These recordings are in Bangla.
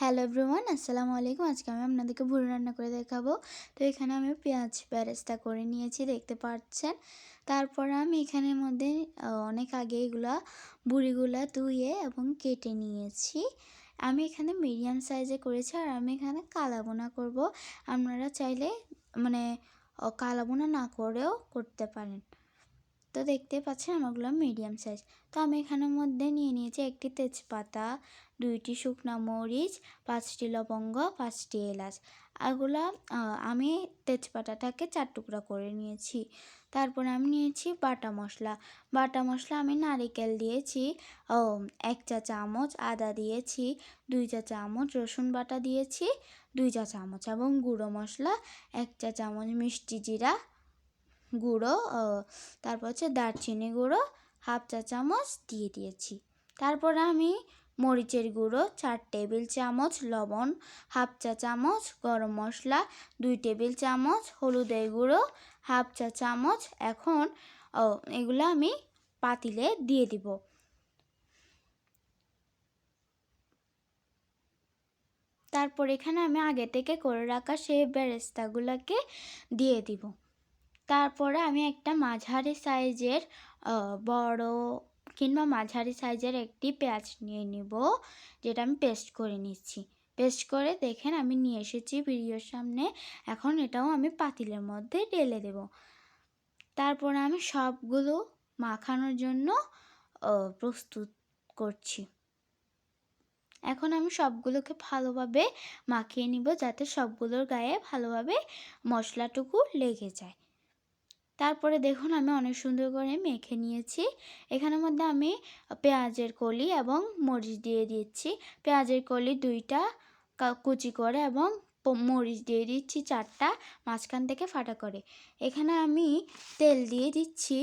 হ্যালো এভরিওয়ান, আসসালামু আলাইকুম। আজকে আমি আপনাদেরকে ভুড়ি রান্না করে দেখাবো। তো এখানে আমি পেঁয়াজ বেরেস্তা করে নিয়েছি, দেখতে পাচ্ছেন। তারপর আমি এখানের মধ্যে অনেক আগে এগুলা ভুড়িগুলা ধুয়ে এবং কেটে নিয়েছি। আমি এখানে মিডিয়াম সাইজে করেছি, আর আমি এখানে কালাবোনা করব। আপনারা চাইলে মানে কালাবোনা না করেও করতে পারেন। তো দেখতে পাচ্ছেন আমারগুলো মিডিয়াম সাইজ। তো আমি এখানের মধ্যে নিয়ে নিয়েছি একটি তেজপাতা, 2টি শুকনা মরিচ, 5টি লবঙ্গ, 5টি এলাচ। এগুলা আমি তেজপাতাটাকে 4 টুকরা করে নিয়েছি। তারপরে আমি নিয়েছি বাটা মশলা। বাটা মশলা আমি নারিকেল দিয়েছি 1 চা চামচ, আদা দিয়েছি 2 চা চামচ, রসুন বাটা দিয়েছি 2 চা চামচ এবং গুঁড়ো মশলা 1 চা চামচ, মিষ্টি জিরা গুঁড়ো, তারপর হচ্ছে দারচিনি গুঁড়ো 1/2 চা চামচ দিয়ে দিয়েছি। তারপরে আমি মরিচের গুঁড়ো 4 টেবিল চামচ, লবণ 1/2 চা চামচ, গরম মশলা 2 টেবিল চামচ, হলুদের গুঁড়ো 1/2 চা চামচ। এখন এগুলো আমি পাতিলে দিয়ে দিব। তারপর এখানে আমি আগে থেকে করে রাখা সেই বেরেস্তাগুলোকে দিয়ে দিব। তারপরে আমি একটা মাঝারি সাইজের বড় কিংবা মাঝারি সাইজের একটি পেঁয়াজ নিয়ে নিব, যেটা আমি পেস্ট করে নিচ্ছি। পেস্ট করে দেখেন আমি নিয়ে এসেছি ভিডিওর সামনে। এখন এটাও আমি পাতিলের মধ্যে ঢেলে দেব। তারপরে আমি সবগুলো মাখানোর জন্য প্রস্তুত করছি। এখন আমি সবগুলোকে ভালোভাবে মাখিয়ে নিব, যাতে সবগুলোর গায়ে ভালোভাবে মশলাটুকু লেগে যায়। তারপরে দেখুন আমি অনেক সুন্দর করে মেখে নিয়েছি। এখানের মধ্যে আমি পেঁয়াজের কলি এবং মরিচ দিয়ে দিচ্ছি। পেঁয়াজের কলি 2টা কুচি করে এবং মরিচ দিয়ে দিচ্ছি 4টা মাঝখান থেকে ফাটা করে। এখানে আমি তেল দিয়ে দিচ্ছি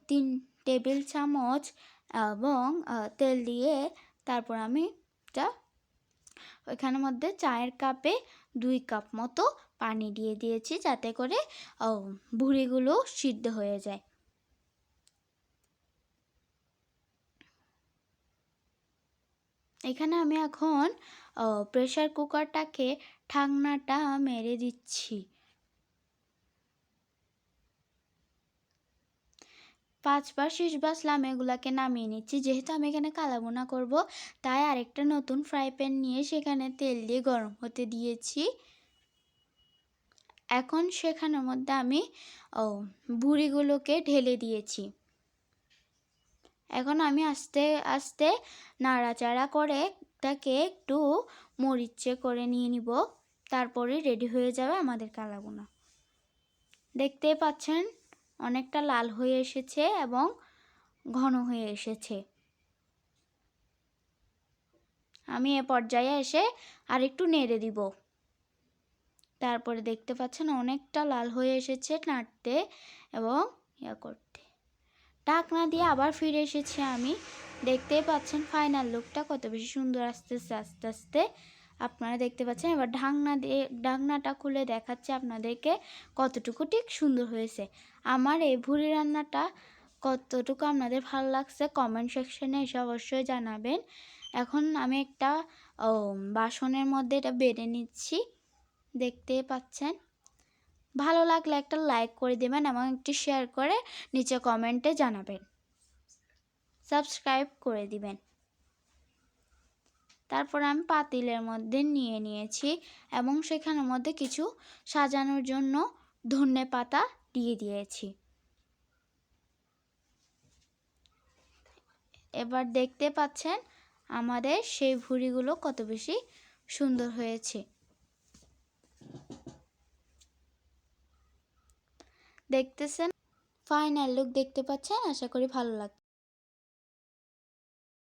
3 টেবিল চামচ এবং তেল দিয়ে তারপর আমি এখানের মধ্যে চায়ের কাপে 2 কাপ মতো পানি দিয়ে দিয়েছি, যাতে করে ভুড়িগুলো সিদ্ধ হয়ে যায়। এখানে আমি এখন প্রেসার কুকারটাকে ঢাকনাটা মেরে দিচ্ছি। 5 বার 6 বার আমি এগুলাকে নামিয়ে নিচ্ছি। যেহেতু আমি এখানে কালাবোনা করব, তাই আরেকটা নতুন ফ্রাই প্যান নিয়ে সেখানে তেল দিয়ে গরম হতে দিয়েছি। এখন সেখানের মধ্যে আমি ভুড়িগুলোকে ঢেলে দিয়েছি। এখন আমি আস্তে আস্তে নাড়াচাড়া করে তাকে একটু মরিচে করে নিয়ে নিব। তারপরে রেডি হয়ে যাবে আমাদের কালাবোনা। দেখতেই পাচ্ছেন অনেকটা লাল হয়ে এসেছে এবং ঘন হয়ে এসেছে। আমি এ পর্যায়ে এসে আরেকটু নেড়ে দিব। তারপরে দেখতে পাচ্ছেন অনেকটা লাল হয়ে এসেছে নাড়তে এবং করতে। ঢাকনা দিয়ে আবার ফিরে এসেছি আমি। দেখতেই পাচ্ছেন ফাইনাল লুকটা কত বেশি সুন্দর আসতেছে আস্তে আস্তে। আপনারা দেখতে পাচ্ছেন। এবার ঢাকনাটা খুলে দেখাচ্ছে আপনাদেরকে কতটুকু ঠিক সুন্দর হয়েছে। আমার এই ভুড়ি রান্নাটা কতটুকু আপনাদের ভালো লাগছে কমেন্ট সেকশনে এসে অবশ্যই জানাবেন। এখন আমি একটা বাসনের মধ্যে এটা বেড়ে নিচ্ছি। দেখতে পাচ্ছেন। ভালো লাগলে একটা লাইক করে দেবেন এবং একটি শেয়ার করে নিচে কমেন্টে জানাবেন। সাবস্ক্রাইব করে দিবেন। তারপর আমি পাতিলের মধ্যে নিয়ে নিয়েছি এবং সেখানের মধ্যে কিছু সাজানোর জন্য ধনেপাতা দিয়ে দিয়েছি। এবার দেখতে পাচ্ছেন আমাদের সেই ভুড়িগুলো কত বেশি সুন্দর হয়েছে। দেখতেছেন ফাইনাল লুক দেখতে পাচ্ছেন। আশা করি ভালো লাগছে।